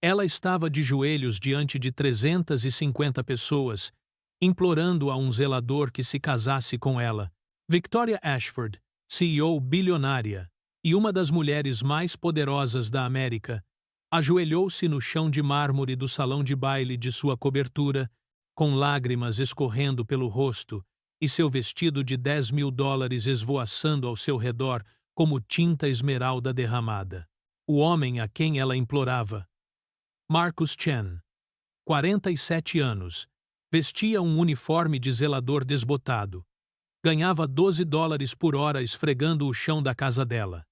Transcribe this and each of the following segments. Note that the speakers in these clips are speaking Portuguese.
Ela estava de joelhos diante de 350 pessoas, implorando a um zelador que se casasse com ela. Victoria Ashford, CEO bilionária e uma das mulheres mais poderosas da América, ajoelhou-se no chão de mármore do salão de baile de sua cobertura, com lágrimas escorrendo pelo rosto e seu vestido de $10.000 esvoaçando ao seu redor como tinta esmeralda derramada. O homem a quem ela implorava, Marcus Chen, 47 anos, vestia um uniforme de zelador desbotado. Ganhava $12 por hora esfregando o chão da casa dela.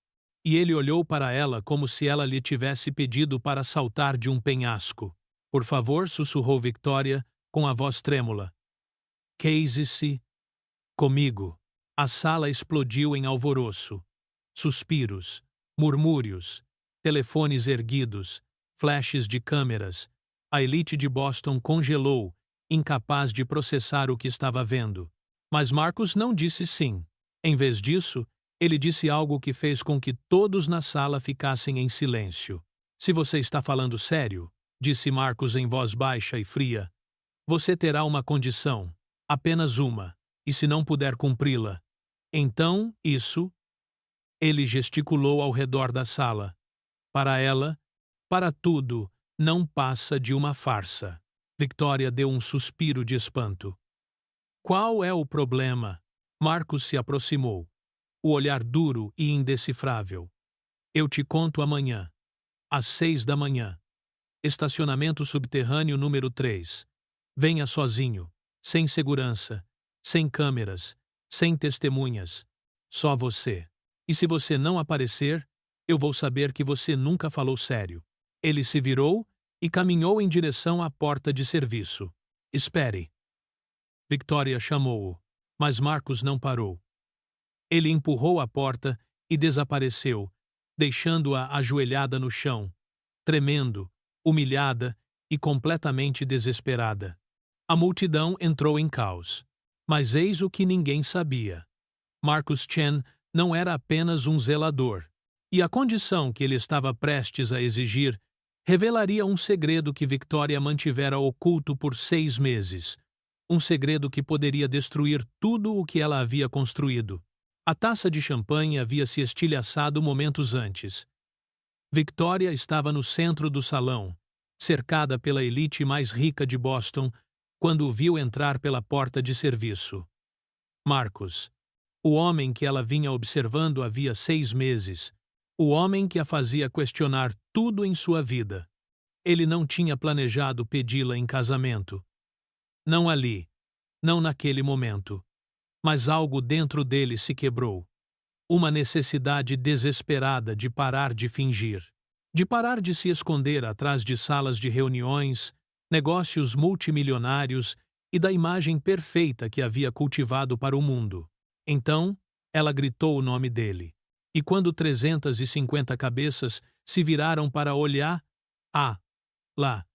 E ele olhou para ela como se ela lhe tivesse pedido para saltar de um penhasco. Por favor, sussurrou Victoria, com a voz trêmula. Case-se comigo. A sala explodiu em alvoroço. Suspiros, murmúrios, telefones erguidos, flashes de câmeras. A elite de Boston congelou, incapaz de processar o que estava vendo. Mas Marcus não disse sim. Em vez disso, ele disse algo que fez com que todos na sala ficassem em silêncio. Se você está falando sério, disse Marcus em voz baixa e fria, você terá uma condição, apenas uma, e se não puder cumpri-la, então isso... Ele gesticulou ao redor da sala. Para ela, para tudo, não passa de uma farsa. Victoria deu um suspiro de espanto. Qual é o problema? Marcus se aproximou. O olhar duro e indecifrável. Eu te conto amanhã. Às 6 da manhã. Estacionamento subterrâneo número 3. Venha sozinho, sem segurança, sem câmeras, sem testemunhas. Só você. E se você não aparecer, eu vou saber que você nunca falou sério. Ele se virou e caminhou em direção à porta de serviço. Espere. Victoria chamou-o, mas Marcus não parou. Ele empurrou a porta e desapareceu, deixando-a ajoelhada no chão, tremendo, humilhada e completamente desesperada. A multidão entrou em caos. Mas eis o que ninguém sabia. Marcus Chen não era apenas um zelador, e a condição que ele estava prestes a exigir revelaria um segredo que Victoria mantivera oculto por 6 meses, um segredo que poderia destruir tudo o que ela havia construído. A taça de champanhe havia se estilhaçado momentos antes. Victoria estava no centro do salão, cercada pela elite mais rica de Boston, quando o viu entrar pela porta de serviço. Marcus, o homem que ela vinha observando havia 6 meses, o homem que a fazia questionar tudo em sua vida. Ele não tinha planejado pedi-la em casamento. Não ali, não naquele momento. Mas algo dentro dele se quebrou. Uma necessidade desesperada de parar de fingir. De parar de se esconder atrás de salas de reuniões, negócios multimilionários e da imagem perfeita que havia cultivado para o mundo. Então, ela gritou o nome dele. E quando 350 cabeças se viraram para olhar, lá,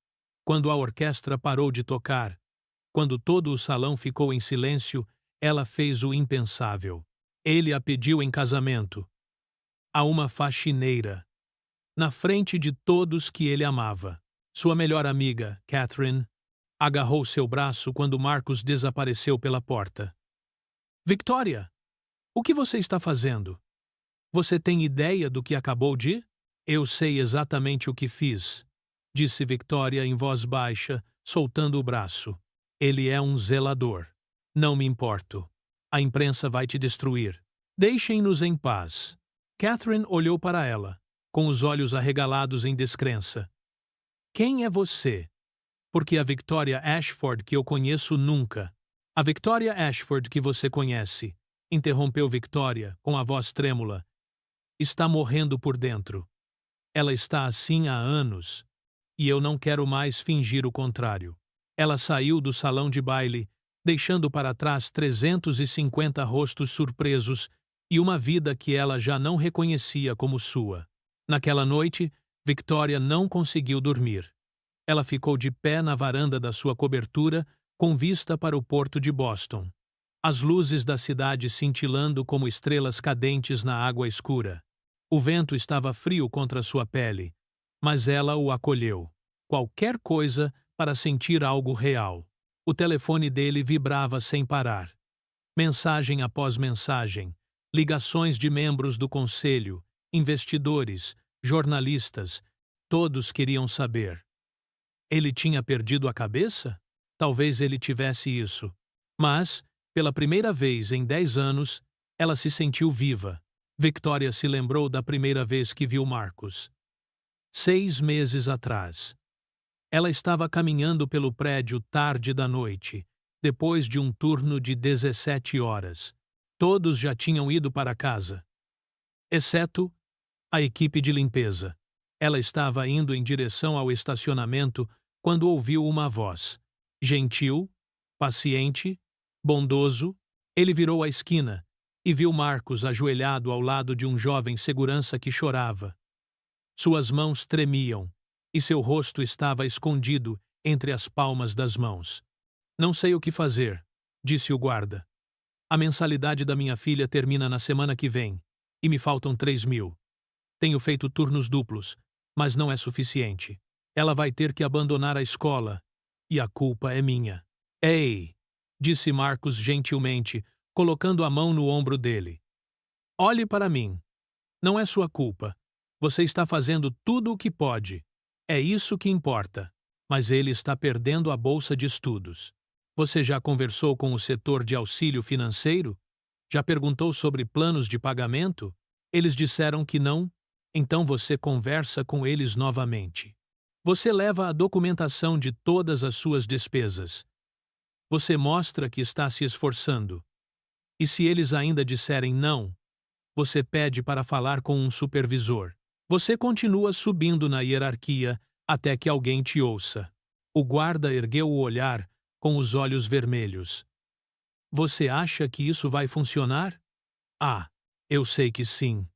quando a orquestra parou de tocar, quando todo o salão ficou em silêncio, ela fez o impensável. Ele a pediu em casamento. A uma faxineira. Na frente de todos que ele amava. Sua melhor amiga, Catherine, agarrou seu braço quando Marcus desapareceu pela porta. Victoria, o que você está fazendo? Você tem ideia do que acabou de? Eu sei exatamente o que fiz, disse Victoria em voz baixa, soltando o braço. Ele é um zelador. Não me importo. A imprensa vai te destruir. Deixem-nos em paz. Catherine olhou para ela, com os olhos arregalados em descrença. Quem é você? Porque a Victoria Ashford que eu conheço nunca. A Victoria Ashford que você conhece, interrompeu Victoria, com a voz trêmula, está morrendo por dentro. Ela está assim há anos, e eu não quero mais fingir o contrário. Ela saiu do salão de baile, deixando para trás 350 rostos surpresos e uma vida que ela já não reconhecia como sua. Naquela noite, Victoria não conseguiu dormir. Ela ficou de pé na varanda da sua cobertura, com vista para o porto de Boston. As luzes da cidade cintilando como estrelas cadentes na água escura. O vento estava frio contra sua pele, mas ela o acolheu. qualquer coisa para sentir algo real. O telefone dele vibrava sem parar. Mensagem após mensagem, ligações de membros do conselho, investidores, jornalistas, todos queriam saber. Ele tinha perdido a cabeça? Talvez ele tivesse isso. Mas, pela primeira vez em 10 anos, ela se sentiu viva. Victoria se lembrou da primeira vez que viu Marcus. 6 meses atrás. Ela estava caminhando pelo prédio tarde da noite, depois de um turno de 17 horas. Todos já tinham ido para casa. Exceto a equipe de limpeza. Ela estava indo em direção ao estacionamento quando ouviu uma voz. Gentil, paciente, bondoso, ele virou a esquina e viu Marcus ajoelhado ao lado de um jovem segurança que chorava. Suas mãos tremiam e seu rosto estava escondido entre as palmas das mãos. Não sei o que fazer, disse o guarda. A mensalidade da minha filha termina na semana que vem e me faltam 3.000. Tenho feito turnos duplos, mas não é suficiente. Ela vai ter que abandonar a escola e a culpa é minha. Ei, disse Marcus gentilmente, colocando a mão no ombro dele. Olhe para mim. Não é sua culpa. Você está fazendo tudo o que pode. É isso que importa. Mas ele está perdendo a bolsa de estudos. Você já conversou com o setor de auxílio financeiro? Já perguntou sobre planos de pagamento? Eles disseram que não, então você conversa com eles novamente. Você leva a documentação de todas as suas despesas. Você mostra que está se esforçando. E se eles ainda disserem não, você pede para falar com um supervisor. Você continua subindo na hierarquia até que alguém te ouça. O guarda ergueu o olhar com os olhos vermelhos. Você acha que isso vai funcionar? Ah, eu sei que sim.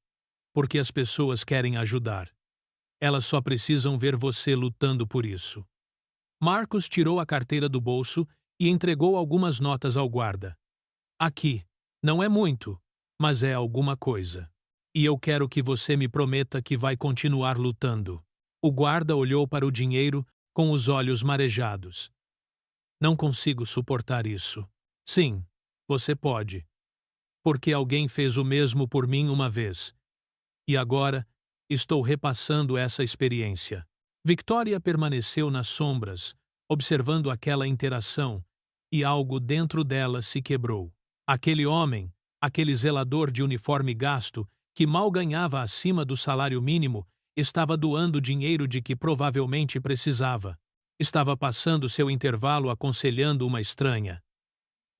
Porque as pessoas querem ajudar. Elas só precisam ver você lutando por isso. Marcus tirou a carteira do bolso e entregou algumas notas ao guarda. Aqui, não é muito, mas é alguma coisa. E eu quero que você me prometa que vai continuar lutando. O guarda olhou para o dinheiro com os olhos marejados. Não consigo suportar isso. Sim, você pode. Porque alguém fez o mesmo por mim uma vez. E agora, estou repassando essa experiência. Victoria permaneceu nas sombras, observando aquela interação, e algo dentro dela se quebrou. Aquele homem, aquele zelador de uniforme gasto, que mal ganhava acima do salário mínimo, estava doando dinheiro de que provavelmente precisava. Estava passando seu intervalo aconselhando uma estranha.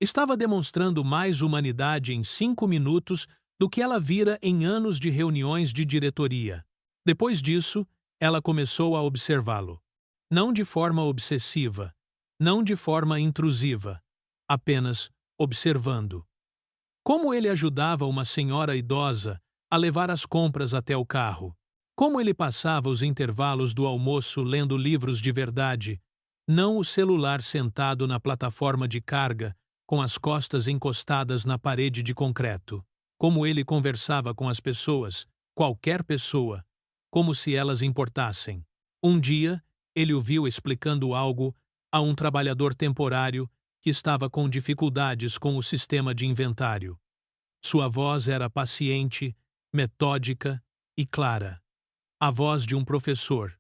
Estava demonstrando mais humanidade em 5 minutos do que ela vira em anos de reuniões de diretoria. Depois disso, ela começou a observá-lo. Não de forma obsessiva, não de forma intrusiva, apenas observando. Como ele ajudava uma senhora idosa a levar as compras até o carro. Como ele passava os intervalos do almoço lendo livros de verdade, não o celular sentado na plataforma de carga, com as costas encostadas na parede de concreto. Como ele conversava com as pessoas, qualquer pessoa, como se elas importassem. Um dia, ele o viu explicando algo a um trabalhador temporário que estava com dificuldades com o sistema de inventário. Sua voz era paciente, metódica e clara. A voz de um professor,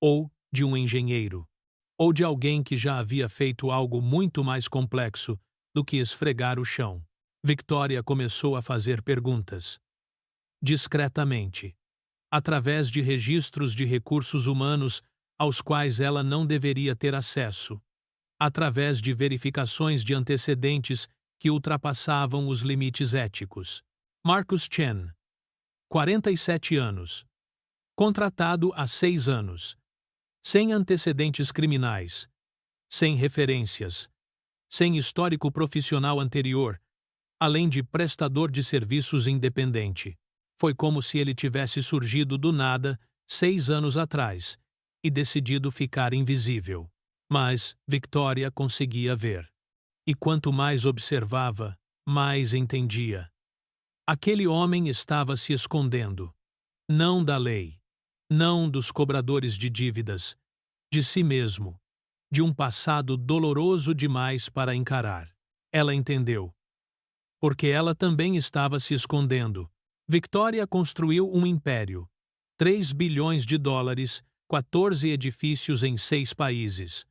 ou de um engenheiro, ou de alguém que já havia feito algo muito mais complexo do que esfregar o chão. Victoria começou a fazer perguntas. Discretamente. Através de registros de recursos humanos aos quais ela não deveria ter acesso. Através de verificações de antecedentes que ultrapassavam os limites éticos. Marcus Chen, 47 anos. Contratado há 6 anos. Sem antecedentes criminais. Sem referências. Sem histórico profissional anterior, além de prestador de serviços independente. Foi como se ele tivesse surgido do nada 6 anos atrás e decidido ficar invisível. Mas Victoria conseguia ver. E quanto mais observava, mais entendia. Aquele homem estava se escondendo. Não da lei. Não dos cobradores de dívidas. de si mesmo, de um passado doloroso demais para encarar. Ela entendeu. Porque ela também estava se escondendo. Victoria construiu um império. 3 bilhões de dólares, 14 edifícios em 6 países.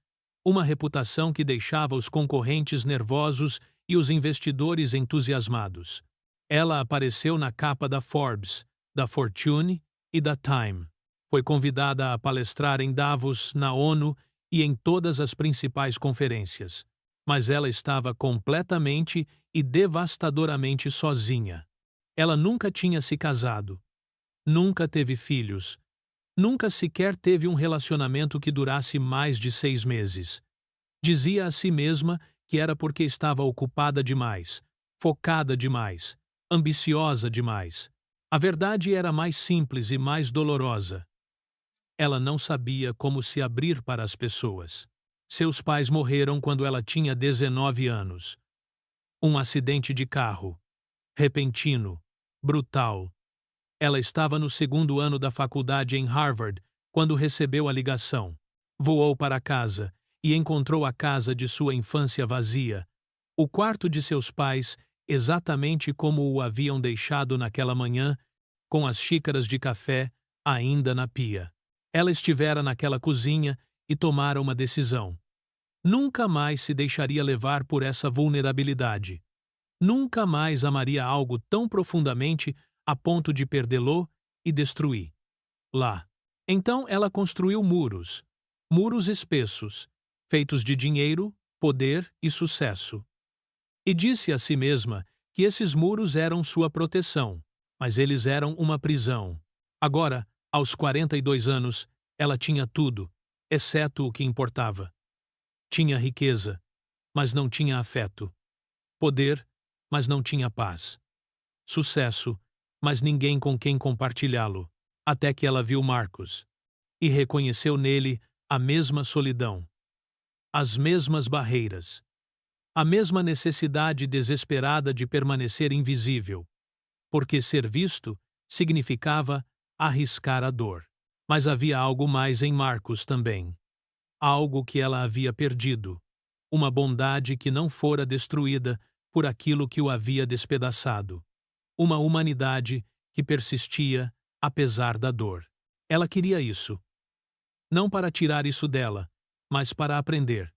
Uma reputação que deixava os concorrentes nervosos e os investidores entusiasmados. Ela apareceu na capa da Forbes, da Fortune e da Time. Foi convidada a palestrar em Davos, na ONU e em todas as principais conferências. Mas ela estava completamente e devastadoramente sozinha. Ela nunca tinha se casado. Nunca teve filhos. Nunca sequer teve um relacionamento que durasse mais de 6 meses. Dizia a si mesma que era porque estava ocupada demais, focada demais, ambiciosa demais. A verdade era mais simples e mais dolorosa. Ela não sabia como se abrir para as pessoas. Seus pais morreram quando ela tinha 19 anos. Um acidente de carro. Repentino. Brutal. Ela estava no 2º ano da faculdade em Harvard quando recebeu a ligação. Voou para casa e encontrou a casa de sua infância vazia, o quarto de seus pais exatamente como o haviam deixado naquela manhã, com as xícaras de café ainda na pia. Ela estivera naquela cozinha e tomara uma decisão. Nunca mais se deixaria levar por essa vulnerabilidade. Nunca mais amaria algo tão profundamente a ponto de perdê-lo e destruir. Lá. Então ela construiu muros. Muros espessos, feitos de dinheiro, poder e sucesso. E disse a si mesma que esses muros eram sua proteção, mas eles eram uma prisão. Agora, aos 42 anos, ela tinha tudo, exceto o que importava. Tinha riqueza, mas não tinha afeto. Poder, mas não tinha paz. Sucesso, mas ninguém com quem compartilhá-lo, até que ela viu Marcus. E reconheceu nele a mesma solidão. As mesmas barreiras. A mesma necessidade desesperada de permanecer invisível. Porque ser visto significava arriscar a dor. Mas havia algo mais em Marcus também. Algo que ela havia perdido. Uma bondade que não fora destruída por aquilo que o havia despedaçado. Uma humanidade que persistia apesar da dor. Ela queria isso. Não para tirar isso dela, mas para aprender.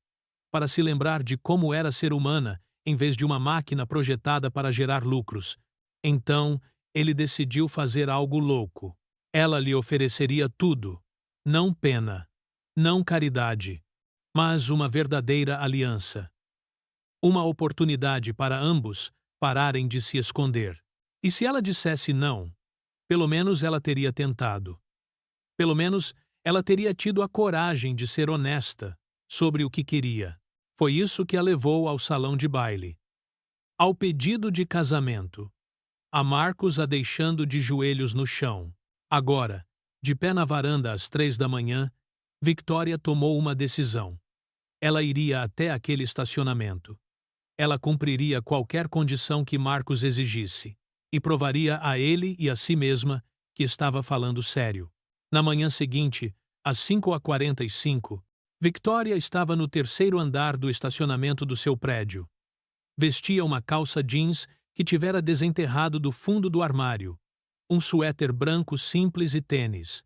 Para se lembrar de como era ser humana em vez de uma máquina projetada para gerar lucros. Então, ele decidiu fazer algo louco. Ela lhe ofereceria tudo. Não pena. Não caridade, mas uma verdadeira aliança. Uma oportunidade para ambos pararem de se esconder. E se ela dissesse não, pelo menos ela teria tentado. Pelo menos ela teria tido a coragem de ser honesta sobre o que queria. Foi isso que a levou ao salão de baile. Ao pedido de casamento. A Marcus a deixando de joelhos no chão. Agora, de pé na varanda às 3 da manhã, Victoria tomou uma decisão. Ela iria até aquele estacionamento. Ela cumpriria qualquer condição que Marcus exigisse, e provaria a ele e a si mesma que estava falando sério. Na manhã seguinte, às 5h45, Victoria estava no 3º andar do estacionamento do seu prédio. Vestia uma calça jeans que tivera desenterrado do fundo do armário, um suéter branco simples e tênis.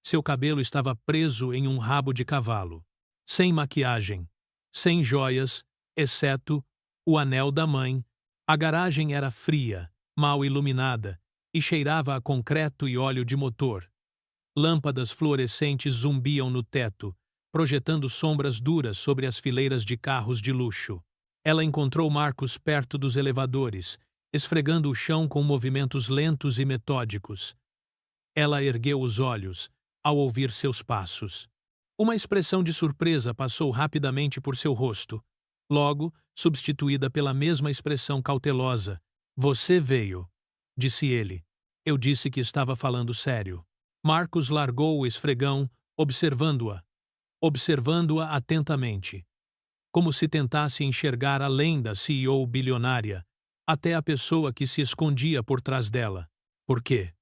Seu cabelo estava preso em um rabo de cavalo. Sem maquiagem, sem joias, exceto o anel da mãe. A garagem era fria, mal iluminada, e cheirava a concreto e óleo de motor. Lâmpadas fluorescentes zumbiam no teto, projetando sombras duras sobre as fileiras de carros de luxo. Ela encontrou Marcus perto dos elevadores, esfregando o chão com movimentos lentos e metódicos. Ela ergueu os olhos ao ouvir seus passos. Uma expressão de surpresa passou rapidamente por seu rosto, logo substituída pela mesma expressão cautelosa. Você veio, disse ele. Eu disse que estava falando sério. Marcus largou o esfregão, observando-a atentamente, como se tentasse enxergar além da CEO bilionária, até a pessoa que se escondia por trás dela. Por quê?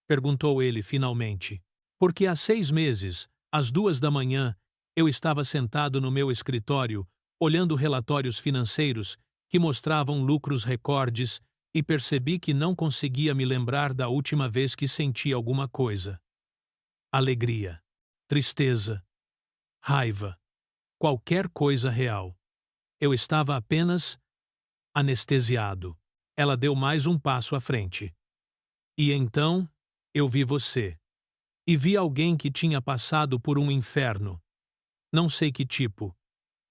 Perguntou ele finalmente. Porque há 6 meses, às 2 da manhã, Eu estava sentado no meu escritório, olhando relatórios financeiros que mostravam lucros recordes e percebi que não conseguia me lembrar da última vez que senti alguma coisa. Alegria, tristeza, raiva, qualquer coisa real. Eu estava apenas anestesiado. Ela deu mais um passo à frente. E então, eu vi você. E vi alguém que tinha passado por um inferno. Não sei que tipo,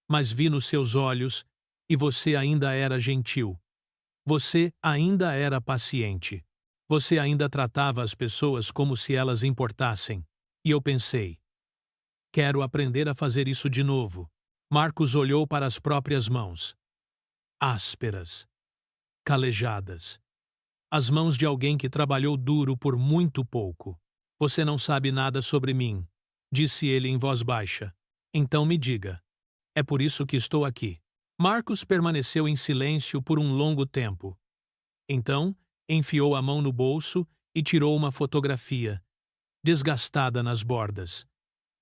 mas vi nos seus olhos, e você ainda era gentil. Você ainda era paciente. Você ainda tratava as pessoas como se elas importassem. E eu pensei, quero aprender a fazer isso de novo. Marcos olhou para as próprias mãos. Ásperas, calejadas. As mãos de alguém que trabalhou duro por muito pouco. Você não sabe nada sobre mim, disse ele em voz baixa. Então me diga. É por isso que estou aqui. Marcos permaneceu em silêncio por um longo tempo. Então, enfiou a mão no bolso e tirou uma fotografia, desgastada nas bordas.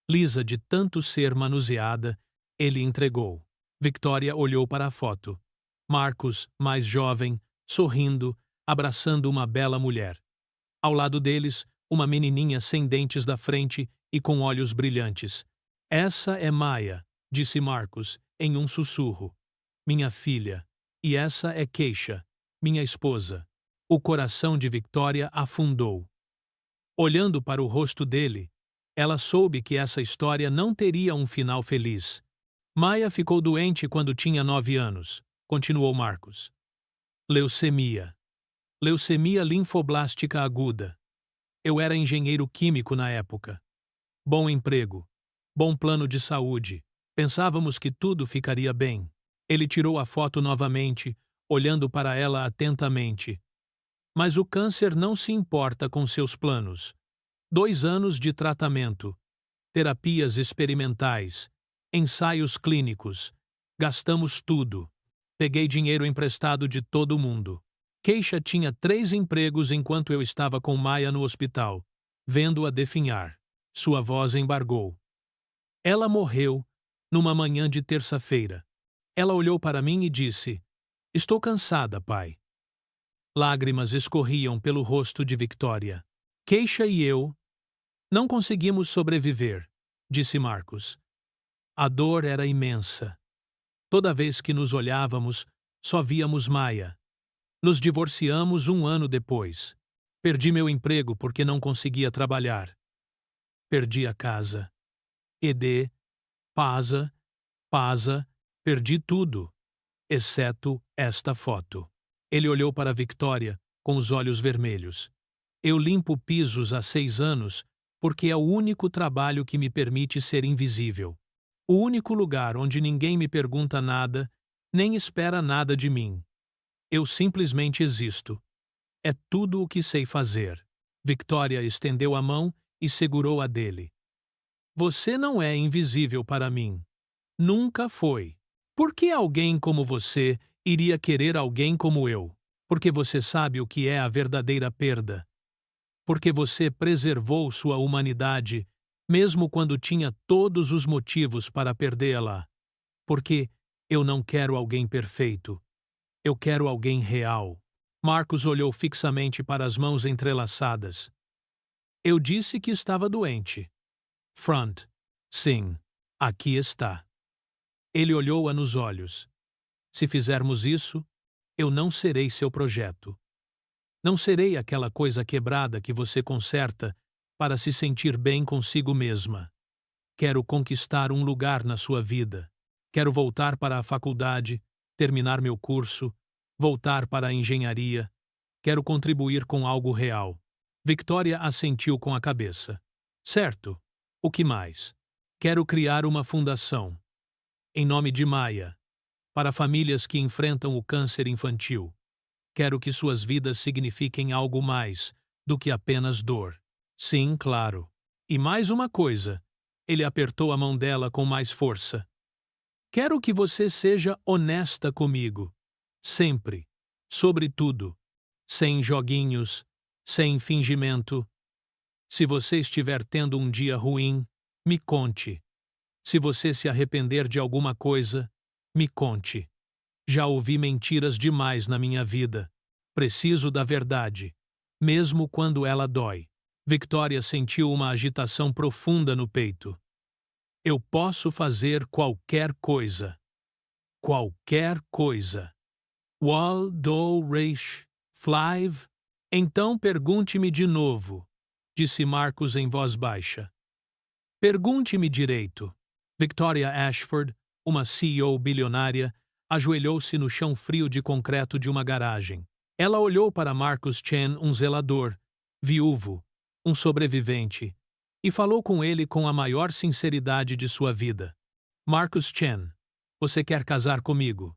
Lisa de tanto ser manuseada, ele entregou. Victoria olhou para a foto. Marcos, mais jovem, sorrindo, abraçando uma bela mulher. Ao lado deles, uma menininha sem dentes da frente e com olhos brilhantes. Essa é Maia, disse Marcos, em um sussurro. Minha filha. E essa é Keisha, minha esposa. O coração de Victoria afundou. Olhando para o rosto dele, ela soube que essa história não teria um final feliz. Maia ficou doente quando tinha 9 anos, continuou Marcos. Leucemia. Leucemia linfoblástica aguda. Eu era engenheiro químico na época. Bom emprego. Bom plano de saúde. Pensávamos que tudo ficaria bem. Ele tirou a foto novamente, olhando para ela atentamente. Mas o câncer não se importa com seus planos. 2 anos de tratamento. Terapias experimentais. Ensaios clínicos. Gastamos tudo. Peguei dinheiro emprestado de todo mundo. Keisha tinha 3 empregos enquanto eu estava com Maia no hospital, vendo-a definhar. Sua voz embargou. Ela morreu numa manhã de terça-feira. Ela olhou para mim e disse: Estou cansada, pai. Lágrimas escorriam pelo rosto de Victoria. Keisha e eu não conseguimos sobreviver, disse Marcos. A dor era imensa. Toda vez que nos olhávamos, só víamos Maia. Nos divorciamos 1 ano depois. Perdi meu emprego porque não conseguia trabalhar. Perdi a casa. Ed, Pasa, perdi tudo, exceto esta foto. Ele olhou para Victoria com os olhos vermelhos. Eu limpo pisos há 6 anos porque é o único trabalho que me permite ser invisível. O único lugar onde ninguém me pergunta nada, nem espera nada de mim. Eu simplesmente existo. É tudo o que sei fazer. Victoria estendeu a mão e segurou a dele. Você não é invisível para mim. Nunca foi. Por que alguém como você iria querer alguém como eu? Porque você sabe o que é a verdadeira perda. Porque você preservou sua humanidade, mesmo quando tinha todos os motivos para perdê-la. Porque eu não quero alguém perfeito. Eu quero alguém real. Marcos olhou fixamente para as mãos entrelaçadas. Eu disse que estava doente. Front. Sim, aqui está. Ele olhou-a nos olhos. Se fizermos isso, eu não serei seu projeto. Não serei aquela coisa quebrada que você conserta para se sentir bem consigo mesma. Quero conquistar um lugar na sua vida. Quero voltar para a faculdade, terminar meu curso, voltar para a engenharia. Quero contribuir com algo real. Victoria assentiu com a cabeça. Certo. O que mais? Quero criar uma fundação. Em nome de Maia. Para famílias que enfrentam o câncer infantil. Quero que suas vidas signifiquem algo mais do que apenas dor. Sim, claro. E mais uma coisa. Ele apertou a mão dela com mais força. Quero que você seja honesta comigo. Sempre. Sobre tudo. Sem joguinhos. Sem fingimento. Se você estiver tendo um dia ruim, me conte. Se você se arrepender de alguma coisa, me conte. Já ouvi mentiras demais na minha vida. Preciso da verdade, mesmo quando ela dói. Victoria sentiu uma agitação profunda no peito. Eu posso fazer qualquer coisa. Qualquer coisa. Wal do Reich Flive? Então pergunte-me de novo, disse Marcus em voz baixa. Pergunte-me direito. Victoria Ashford, uma CEO bilionária, ajoelhou-se no chão frio de concreto de uma garagem. Ela olhou para Marcus Chen, um zelador, viúvo, um sobrevivente, e falou com ele com a maior sinceridade de sua vida. Marcus Chen, você quer casar comigo?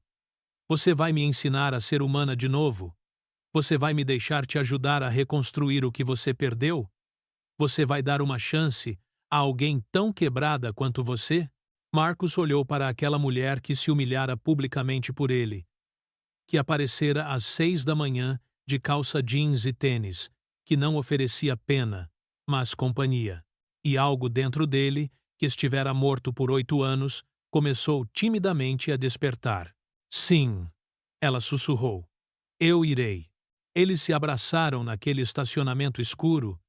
Você vai me ensinar a ser humana de novo? Você vai me deixar te ajudar a reconstruir o que você perdeu? Você vai dar uma chance a alguém tão quebrada quanto você? Marcus olhou para aquela mulher que se humilhara publicamente por ele, que aparecera às 6 da manhã de calça jeans e tênis, que não oferecia pena, mas companhia. E algo dentro dele, que estivera morto por 8 anos, começou timidamente a despertar. Sim, ela sussurrou. Eu irei. Eles se abraçaram naquele estacionamento escuro,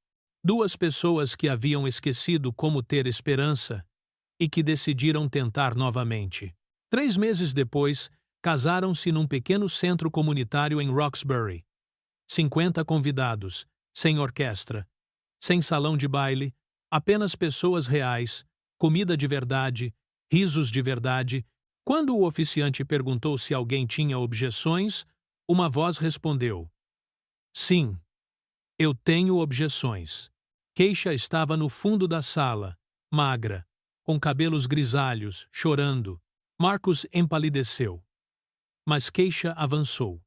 duas pessoas que haviam esquecido como ter esperança e que decidiram tentar novamente. 3 meses depois, casaram-se num pequeno centro comunitário em Roxbury. 50 convidados, sem orquestra, sem salão de baile, apenas pessoas reais, comida de verdade, risos de verdade. Quando o oficiante perguntou se alguém tinha objeções, uma voz respondeu: Sim, eu tenho objeções. Keisha estava no fundo da sala, magra, com cabelos grisalhos, chorando. Marcus empalideceu. Mas Keisha avançou,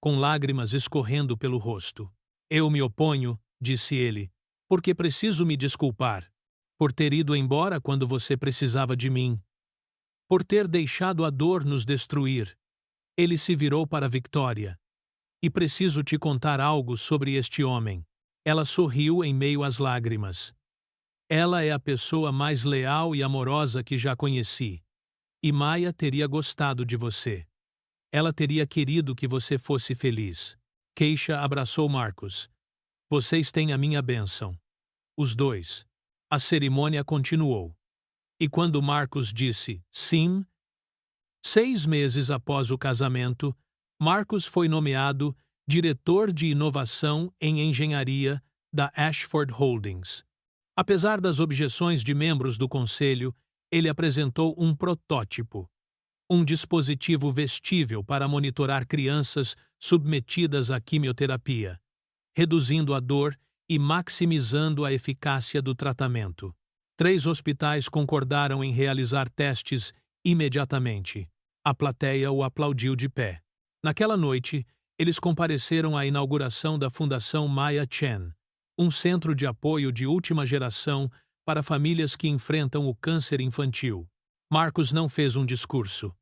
com lágrimas escorrendo pelo rosto. Eu me oponho, disse ele, porque preciso me desculpar, por ter ido embora quando você precisava de mim, por ter deixado a dor nos destruir. Ele se virou para Victoria. E preciso te contar algo sobre este homem. Ela sorriu em meio às lágrimas. Ela é a pessoa mais leal e amorosa que já conheci. E Maya teria gostado de você. Ela teria querido que você fosse feliz. Keisha abraçou Marcus. Vocês têm a minha bênção. Os dois. A cerimônia continuou. E quando Marcus disse sim, 6 meses após o casamento, Marcus foi nomeado diretor de inovação em engenharia da Ashford Holdings. Apesar das objeções de membros do conselho, ele apresentou um protótipo, um dispositivo vestível para monitorar crianças submetidas à quimioterapia, reduzindo a dor e maximizando a eficácia do tratamento. 3 hospitais concordaram em realizar testes imediatamente. A plateia o aplaudiu de pé. Naquela noite, eles compareceram à inauguração da Fundação Maya Chen, um centro de apoio de última geração para famílias que enfrentam o câncer infantil. Marcus não fez um discurso.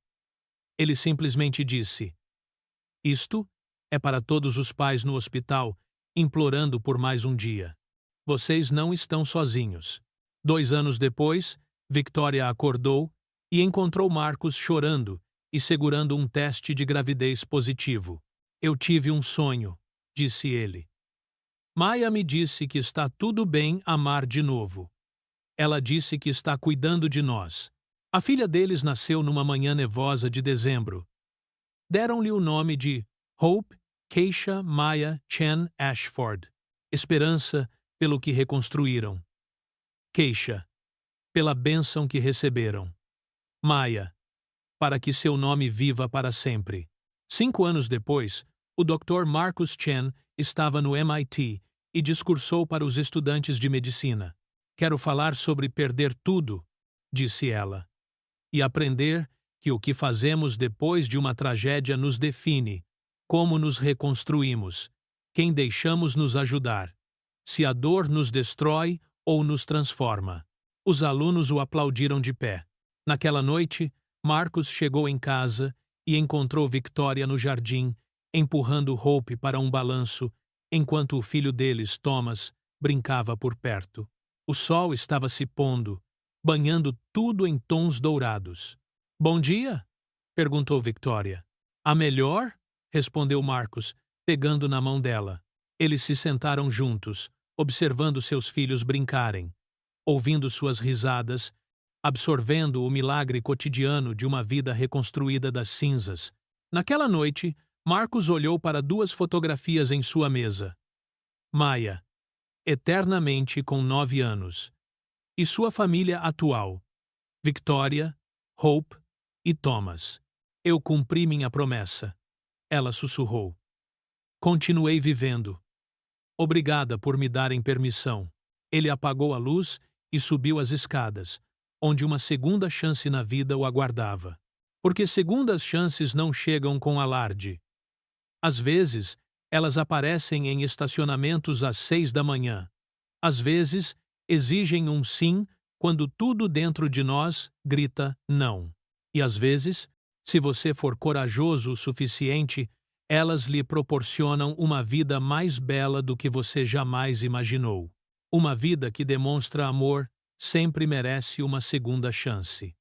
Ele simplesmente disse: Isto é para todos os pais no hospital, implorando por mais um dia. Vocês não estão sozinhos. 2 anos depois, Victoria acordou e encontrou Marcus chorando e segurando um teste de gravidez positivo. Eu tive um sonho, disse ele. Maya me disse que está tudo bem amar de novo. Ela disse que está cuidando de nós. A filha deles nasceu numa manhã nevosa de dezembro. Deram-lhe o nome de Hope Keisha Maya Chen Ashford. Esperança pelo que reconstruíram. Keisha, pela bênção que receberam. Maya, para que seu nome viva para sempre. 5 anos depois, o Dr. Marcus Chen estava no MIT e discursou para os estudantes de medicina. Quero falar sobre perder tudo, disse ela, e aprender que o que fazemos depois de uma tragédia nos define, como nos reconstruímos, quem deixamos nos ajudar, se a dor nos destrói ou nos transforma. Os alunos o aplaudiram de pé. Naquela noite, Marcus chegou em casa e encontrou Victoria no jardim, empurrando Hope para um balanço, enquanto o filho deles, Thomas, brincava por perto. O sol estava se pondo, banhando tudo em tons dourados. Bom dia? Perguntou Victoria. A melhor? Respondeu Marcus, pegando na mão dela. Eles se sentaram juntos, observando seus filhos brincarem, ouvindo suas risadas, absorvendo o milagre cotidiano de uma vida reconstruída das cinzas. Naquela noite, Marcus olhou para 2 fotografias em sua mesa. Maya, eternamente com 9 anos, e sua família atual, Victoria, Hope e Thomas. Eu cumpri minha promessa. Ela sussurrou. Continuei vivendo. Obrigada por me darem permissão. Ele apagou a luz e subiu as escadas, onde uma segunda chance na vida o aguardava. Porque segundas chances não chegam com alarde. Às vezes, elas aparecem em estacionamentos às 6 da manhã. Às vezes, exigem um sim quando tudo dentro de nós grita não. E às vezes, se você for corajoso o suficiente, elas lhe proporcionam uma vida mais bela do que você jamais imaginou. Uma vida que demonstra amor sempre merece uma segunda chance.